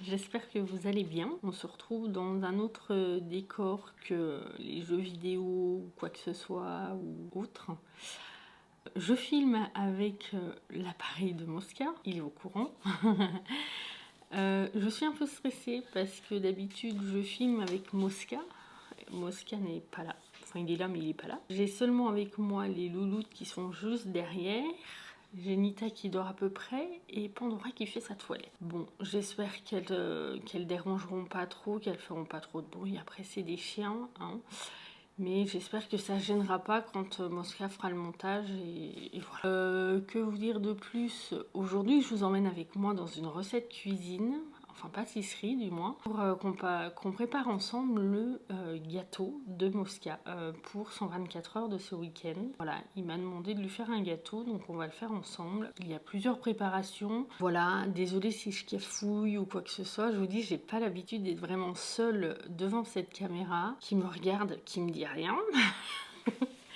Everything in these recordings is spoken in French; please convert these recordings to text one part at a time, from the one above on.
j'espère que vous allez bien. On se retrouve dans un autre décor que les jeux vidéo ou quoi que ce soit ou autre. Je filme avec l'appareil de Mosca, il est au courant. Je suis un peu stressée parce que d'habitude je filme avec Mosca. Mosca n'est pas là. Enfin, il est là, mais il n'est pas là. J'ai seulement avec moi les louloutes qui sont juste derrière. J'ai Nita qui dort à peu près et Pandora qui fait sa toilette. Bon, j'espère qu'elles dérangeront pas trop, qu'elles feront pas trop de bruit. Après, c'est des chiens, hein. Mais j'espère que ça gênera pas quand Mosca fera le montage et voilà. Que vous dire de plus? Aujourd'hui, je vous emmène avec moi dans une recette cuisine. Enfin pâtisserie du moins, pour qu'on prépare ensemble le gâteau de Mosca pour 124 heures de ce week-end. Voilà, il m'a demandé de lui faire un gâteau, donc on va le faire ensemble. Il y a plusieurs préparations. Voilà, désolée si je cafouille ou quoi que ce soit. Je vous dis, j'ai pas l'habitude d'être vraiment seule devant cette caméra, qui me regarde, qui me dit rien.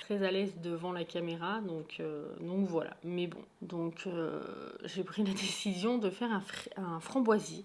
Très à l'aise devant la caméra, donc voilà. Mais bon, donc j'ai pris la décision de faire un framboisier.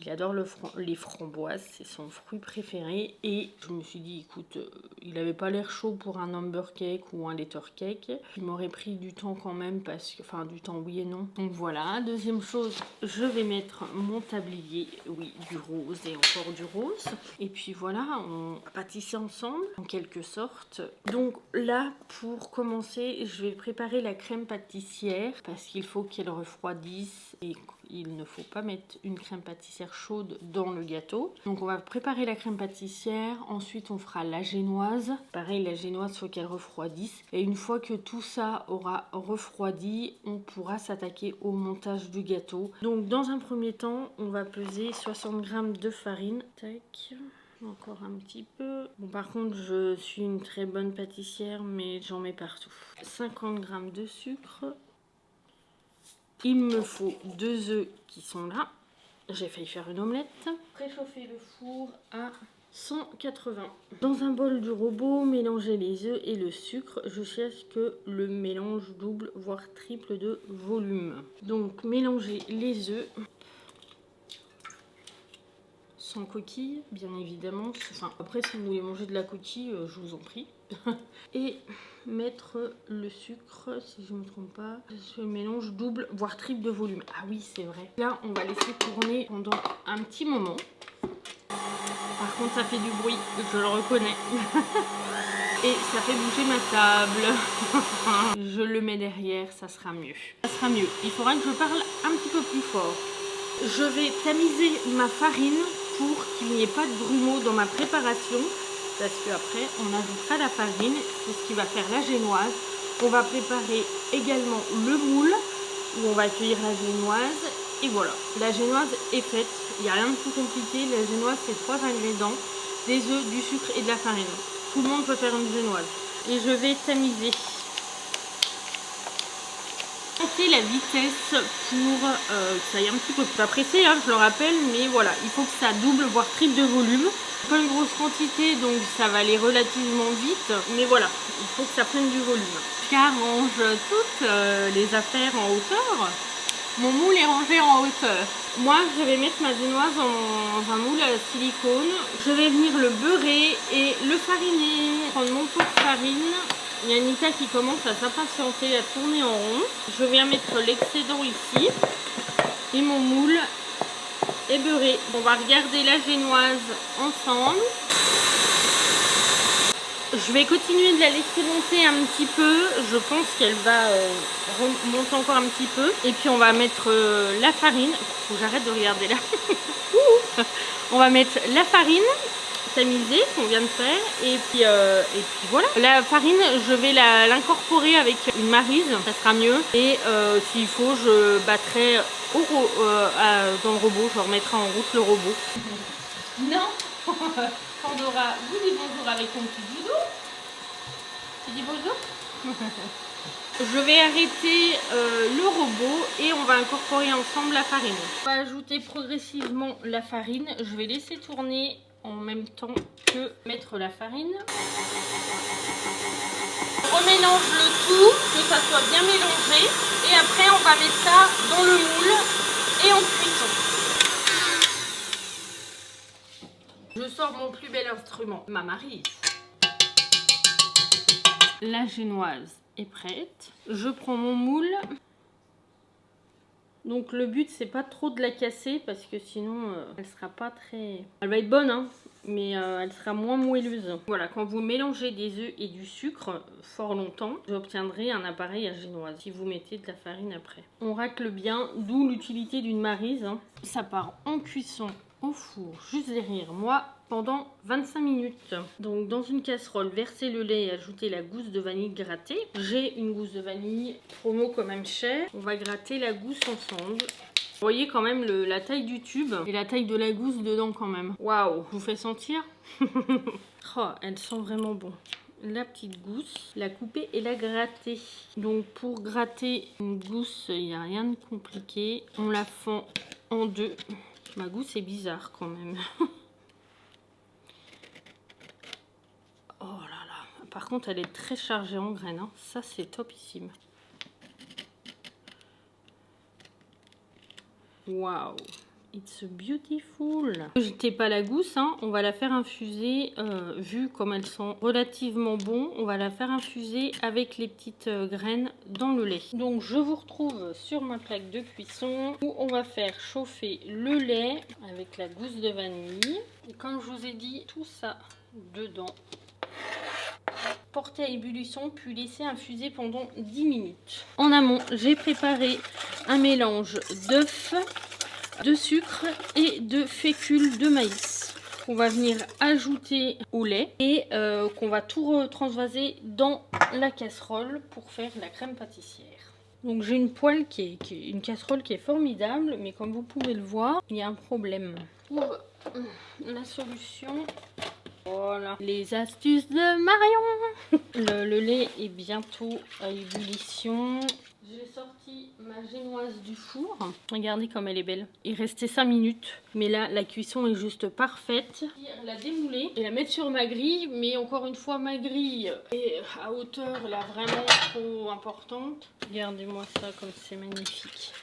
Il adore les framboises, c'est son fruit préféré. Et je me suis dit, écoute, il n'avait pas l'air chaud pour un amber cake ou un letter cake. Il m'aurait pris du temps quand même, parce que, enfin du temps oui et non. Donc voilà, deuxième chose, je vais mettre mon tablier, oui, du rose et encore du rose. Et puis voilà, on va pâtisser ensemble, en quelque sorte. Donc là, pour commencer, je vais préparer la crème pâtissière, parce qu'il faut qu'elle refroidisse et il ne faut pas mettre une crème pâtissière chaude dans le gâteau. Donc on va préparer la crème pâtissière, ensuite on fera la génoise. Pareil, la génoise, il faut qu'elle refroidisse. Et une fois que tout ça aura refroidi, on pourra s'attaquer au montage du gâteau. Donc dans un premier temps, on va peser 60 g de farine. Tac. Encore un petit peu. Bon, par contre, je suis une très bonne pâtissière, mais j'en mets partout. 50 g de sucre. Il me faut 2 œufs qui sont là. J'ai failli faire une omelette. Préchauffer le four à 180. Dans un bol du robot, mélanger les œufs et le sucre jusqu'à ce que le mélange double, voire triple de volume. Donc, mélanger les œufs. Sans coquille, bien évidemment. Enfin, après, si vous voulez manger de la coquille, je vous en prie. Et mettre le sucre, si je ne me trompe pas. Ce mélange double, voire triple de volume. Ah oui, c'est vrai. Là, on va laisser tourner pendant un petit moment. Par contre, ça fait du bruit, je le reconnais. Et ça fait bouger ma table. Je le mets derrière, ça sera mieux. Ça sera mieux. Il faudra que je parle un petit peu plus fort. Je vais tamiser ma farine pour qu'il n'y ait pas de grumeaux dans ma préparation. Parce qu'après, on ajoutera la farine. C'est ce qui va faire la génoise. On va préparer également le moule où on va accueillir la génoise. Et voilà, la génoise est faite. Il n'y a rien de plus compliqué. La génoise, c'est 3 ingrédients. Des œufs, du sucre et de la farine. Tout le monde peut faire une génoise. Et je vais tamiser. La vitesse pour que ça aille un petit peu plus. Pas pressé, hein, je le rappelle, mais voilà, il faut que ça double voire triple de volume. Pas une grosse quantité, donc ça va aller relativement vite, mais voilà, il faut que ça prenne du volume. Car range toutes les affaires en hauteur. Mon moule est rangé en hauteur. Moi, je vais mettre ma génoise dans un moule à silicone. Je vais venir le beurrer et le fariner. Prendre mon pot de farine. Il y a Nita qui commence à s'impatienter, à tourner en rond. Je viens mettre l'excédent ici. Et mon moule est beurré. On va regarder la génoise ensemble. Je vais continuer de la laisser monter un petit peu. Je pense qu'elle va monter encore un petit peu. Et puis on va mettre la farine. Faut que j'arrête de regarder là. On va mettre la farine tamisée qu'on vient de faire. Et puis voilà. La farine, je vais l'incorporer avec une maryse. Ça sera mieux. Et s'il faut, je battrai dans le robot. Je remettrai en route le robot. Non. Pandora, vous dites bonjour avec ton petit doudou. Tu dis bonjour. Je vais arrêter le robot et on va incorporer ensemble la farine. On va ajouter progressivement la farine. Je vais laisser tourner en même temps que mettre la farine. On remélange le tout, que ça soit bien mélangé. Et après, on va mettre ça dans le moule et en cuisson. sors mon plus bel instrument, ma maryse. La génoise est prête. Je prends mon moule. Donc le but c'est pas trop de la casser parce que sinon elle sera pas très... Elle va être bonne hein, mais elle sera moins moelleuse. Voilà, quand vous mélangez des œufs et du sucre fort longtemps, vous obtiendrez un appareil à génoise si vous mettez de la farine après. On racle bien, d'où l'utilité d'une maryse. Hein. Ça part en cuisson au four juste derrière moi pendant 25 minutes. Donc dans une casserole, versez le lait et ajoutez la gousse de vanille grattée. J'ai une gousse de vanille promo quand même chère. On va gratter la gousse ensemble. Vous voyez quand même la taille du tube et la taille de la gousse dedans quand même. Waouh, je vous fais sentir. Oh, elle sent vraiment bon. La petite gousse, la couper et la gratter. Donc pour gratter une gousse, il n'y a rien de compliqué. On la fend en deux. Ma gousse est bizarre quand même. Oh là là. Par contre, elle est très chargée en graines. Hein. Ça, c'est topissime. Waouh. It's beautiful. Ne jetez pas la gousse. Hein. On va la faire infuser. Vu comme elles sont relativement bonnes, on va la faire infuser avec les petites graines dans le lait. Donc, je vous retrouve sur ma plaque de cuisson où on va faire chauffer le lait avec la gousse de vanille. Et comme je vous ai dit, tout ça dedans. Porter à ébullition puis laisser infuser pendant 10 minutes. En amont, j'ai préparé un mélange d'œufs, de sucre et de fécule de maïs qu'on va venir ajouter au lait et qu'on va tout transvaser dans la casserole pour faire la crème pâtissière. Donc j'ai une poêle une casserole qui est formidable, mais comme vous pouvez le voir, il y a un problème. Pour la solution, voilà, les astuces de Marion. Le lait est bientôt à ébullition. J'ai sorti ma génoise du four. Regardez comme elle est belle. Il restait 5 minutes. Mais là, la cuisson est juste parfaite. La démouler et la mettre sur ma grille. Mais encore une fois, ma grille est à hauteur là vraiment trop importante. Regardez-moi ça comme c'est magnifique.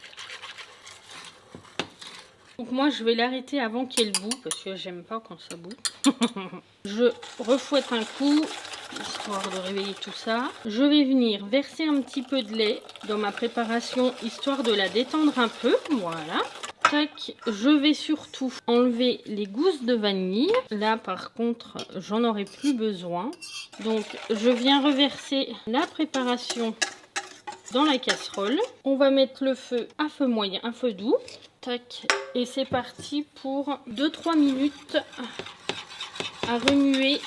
Donc moi, je vais l'arrêter avant qu'il y ait le bout. Parce que j'aime pas quand ça bout. Je refouette un coup. Histoire de réveiller tout ça. Je vais venir verser un petit peu de lait dans ma préparation, histoire de la détendre un peu. Voilà. Tac. Je vais surtout enlever les gousses de vanille. Là, par contre, j'en aurai plus besoin. Donc, je viens reverser la préparation dans la casserole. On va mettre le feu à feu moyen, à feu doux. Tac. Et c'est parti pour 2-3 minutes à remuer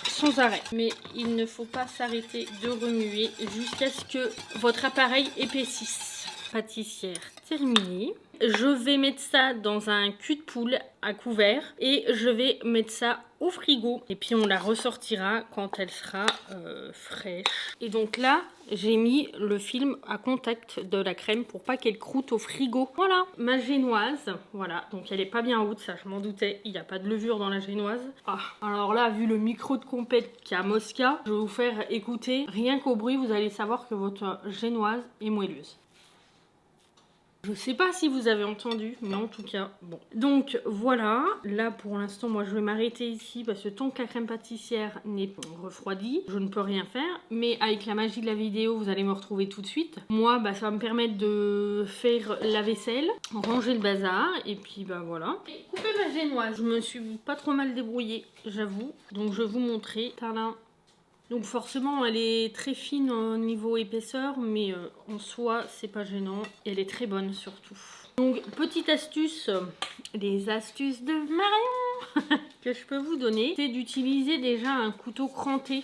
sans arrêt. Mais il ne faut pas s'arrêter de remuer jusqu'à ce que votre appareil épaississe. Pâtissière terminée. Je vais mettre ça dans un cul de poule à couvert et je vais mettre ça au frigo. Et puis on la ressortira quand elle sera fraîche. Et donc là, j'ai mis le film à contact de la crème pour pas qu'elle croûte au frigo. Voilà, ma génoise. Voilà, donc elle est pas bien haute, ça je m'en doutais. Il n'y a pas de levure dans la génoise. Ah, alors là, vu le micro de compète qu'il y a à Mosca, je vais vous faire écouter. Rien qu'au bruit, vous allez savoir que votre génoise est moelleuse. Je sais pas si vous avez entendu, mais en tout cas, bon. Donc voilà, là pour l'instant, moi je vais m'arrêter ici parce que tant que la crème pâtissière n'est pas refroidie, je ne peux rien faire. Mais avec la magie de la vidéo, vous allez me retrouver tout de suite. Moi, bah, ça va me permettre de faire la vaisselle, ranger le bazar, et puis bah voilà. Et couper ma génoise, je me suis pas trop mal débrouillée, j'avoue. Donc je vais vous montrer. Tadam. Donc forcément elle est très fine au niveau épaisseur, mais en soi c'est pas gênant et elle est très bonne surtout. Donc petite astuce, les astuces de Marion que je peux vous donner, c'est d'utiliser déjà un couteau cranté.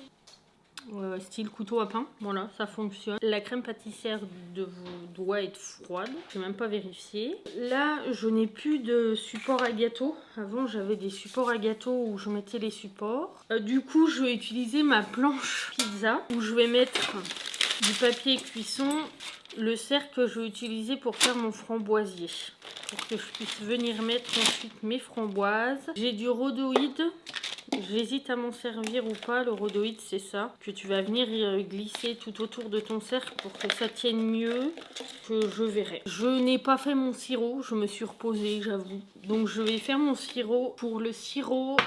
Style couteau à pain, voilà, ça fonctionne. La crème pâtissière doit être froide, je n'ai même pas vérifié. Là, je n'ai plus de support à gâteau. Avant, j'avais des supports à gâteau où je mettais les supports. Du coup, je vais utiliser ma planche pizza où je vais mettre du papier cuisson, le cercle que je vais utiliser pour faire mon framboisier. Pour que je puisse venir mettre ensuite mes framboises. J'ai du rhodoïde. J'hésite à m'en servir ou pas. Le rhodoïde, c'est ça que tu vas venir glisser tout autour de ton cercle pour que ça tienne mieux, que je verrai. Je n'ai pas fait mon sirop, je me suis reposée, j'avoue. Donc je vais faire mon sirop. Pour le sirop,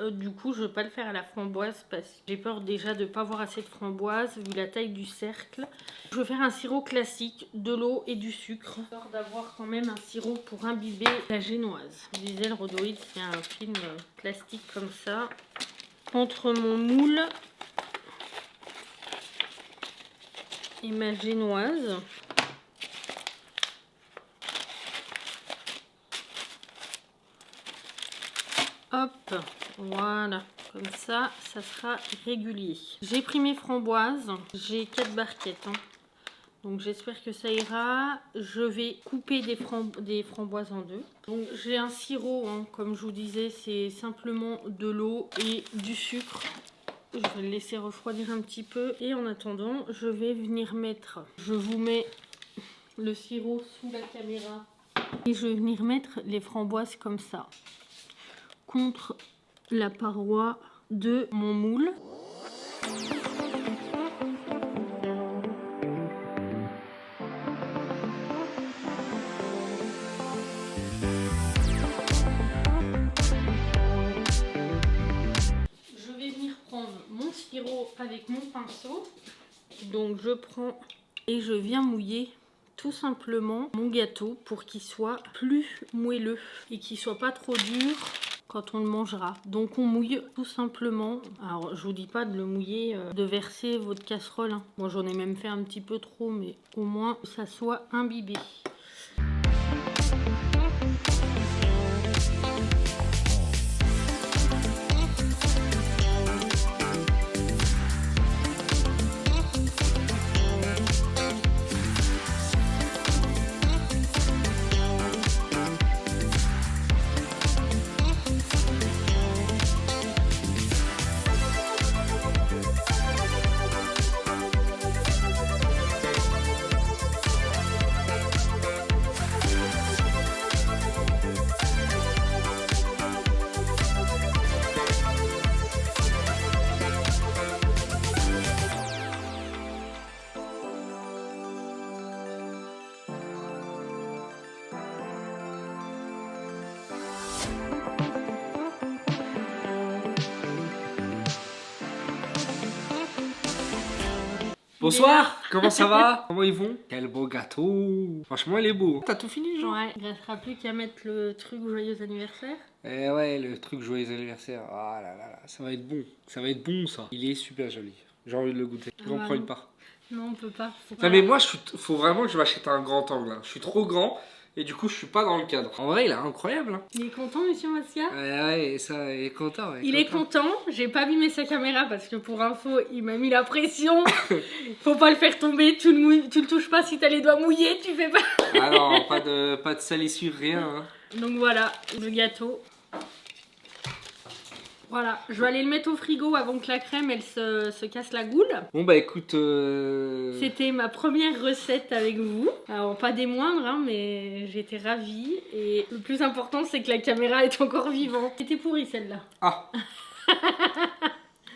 Du coup, je vais pas le faire à la framboise parce que j'ai peur déjà de pas avoir assez de framboise vu la taille du cercle. Je vais faire un sirop classique, de l'eau et du sucre. J'ai peur d'avoir quand même un sirop pour imbiber la génoise. Je disais, le rhodoïde, c'est un film plastique comme ça. Entre mon moule et ma génoise. Hop, voilà, comme ça sera régulier. J'ai pris mes framboises, j'ai 4 barquettes, hein. Donc j'espère que ça ira. Je vais couper des framboises en deux. Donc j'ai un sirop, hein, comme je vous disais, c'est simplement de l'eau et du sucre. Je vais le laisser refroidir un petit peu. Et en attendant, je vais venir mettre... Je vous mets le sirop sous la caméra. Et je vais venir mettre les framboises comme ça, contre la paroi de mon moule. Je vais venir prendre mon sirop avec mon pinceau. Donc je prends et je viens mouiller tout simplement mon gâteau pour qu'il soit plus moelleux et qu'il soit pas trop dur quand on le mangera. Donc on mouille tout simplement. Alors je vous dis pas de le mouiller, de verser votre casserole, hein. Moi j'en ai même fait un petit peu trop, mais au moins ça soit imbibé. Bonsoir, comment ça va? Comment ils vont? Quel beau gâteau! Franchement, il est beau. T'as tout fini, genre? Ouais, il ne restera plus qu'à mettre le truc joyeux anniversaire. Eh ouais, le truc joyeux anniversaire. Ah là là là, ça va être bon. Ça va être bon, ça. Il est super joli. J'ai envie de le goûter. J'en prends une part. Non, on peut pas. Non, mais moi, faut vraiment que je m'achète un grand angle, hein. Je suis trop grand. Et du coup, je suis pas dans le cadre. En vrai, il est incroyable, hein. Il est content, monsieur Mosca? Ouais, ça, il est content. Il est content. J'ai pas abîmé sa caméra parce que pour info, il m'a mis la pression. Faut pas le faire tomber. Tu le touches pas si t'as les doigts mouillés. Tu fais pas. Ah non, pas de salissure, rien, hein. Donc voilà, le gâteau. Voilà, je vais aller le mettre au frigo avant que la crème elle se casse la goule. Bon bah écoute... C'était ma première recette avec vous. Alors pas des moindres, hein, mais j'étais ravie. Et le plus important c'est que la caméra est encore vivante. C'était pourri celle-là. Ah.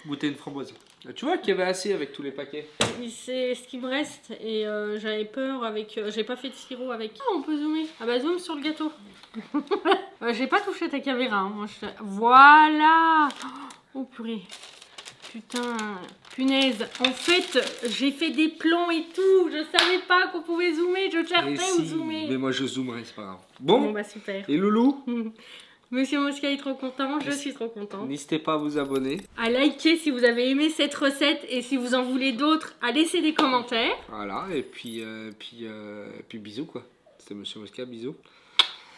Goûter une framboise. Tu vois qu'il y avait assez avec tous les paquets. C'est ce qui me reste et j'avais peur avec... j'ai pas fait de sirop avec... Ah, on peut zoomer. Ah bah zoom sur le gâteau. J'ai pas touché ta caméra, hein. Moi, voilà. Oh purée. Putain, punaise. En fait, j'ai fait des plans et tout. Je savais pas qu'on pouvait zoomer. Je cherchais où zoomer. Mais moi je zoomerai, c'est pas grave. Bon bah super. Et Loulou? Monsieur Mosca est trop content, je suis trop contente. N'hésitez pas à vous abonner. À liker si vous avez aimé cette recette et si vous en voulez d'autres, à laisser des commentaires. Voilà, et puis bisous quoi. C'était Monsieur Mosca, bisous.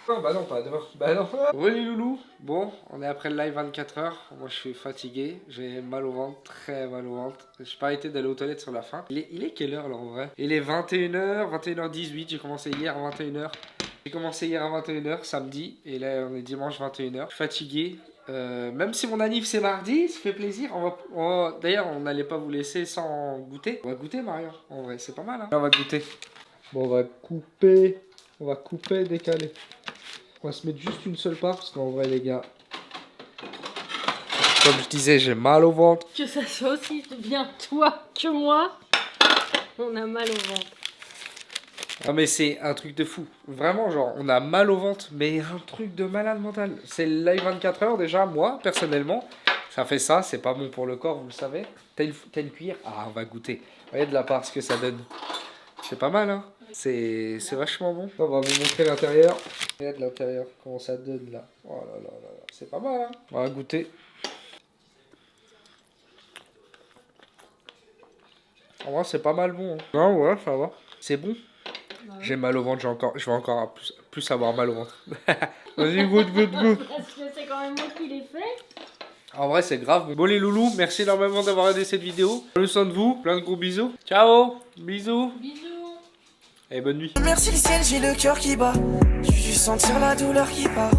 Non, bah non, pas demain. Bah non. Ouais les loulous. Bon, on est après le live 24 h. Moi je suis fatigué, j'ai mal au ventre, très mal au ventre. J'ai pas arrêté d'aller aux toilettes sur la fin. Il est quelle heure là en vrai? Il est 21 h, 21 h 18. J'ai commencé hier à 21 h. J'ai commencé hier à 21 h samedi et là on est dimanche 21 h. Je suis fatigué. Même si mon anniv c'est mardi, ça fait plaisir. D'ailleurs, on n'allait pas vous laisser sans goûter. On va goûter, Marion. En vrai, c'est pas mal. Hein. On va goûter. Bon, on va couper. On va couper, décaler. On va se mettre juste une seule part parce qu'en vrai, les gars, comme je disais, j'ai mal au ventre. Que ça soit aussi bien toi que moi, on a mal au ventre. Non mais c'est un truc de fou. Vraiment, genre, on a mal au ventre, mais un truc de malade mental. C'est le live 24 heures déjà, moi, personnellement. Ça fait ça, c'est pas bon pour le corps, vous le savez. T'as une cuillère? Ah, on va goûter. Voyez de la part ce que ça donne. C'est pas mal, hein. C'est vachement bon. On va vous montrer l'intérieur. Regardez de l'intérieur, comment ça donne là. Oh là là là là. C'est pas mal, hein. On va goûter. En vrai, c'est pas mal bon. Hein. Non, ouais, ça va. C'est bon. J'ai mal au ventre, je vais encore plus avoir mal au ventre. Vas-y, goûte. Parce que c'est quand même moi qui l'ai fait. En vrai, c'est grave. Bon, les loulous, merci énormément d'avoir regardé cette vidéo. Prenez soin de vous, plein de gros bisous. Ciao, bisous. Bisous. Et bonne nuit. Merci le ciel, j'ai le cœur qui bat. J'ai dû sentir la douleur qui part.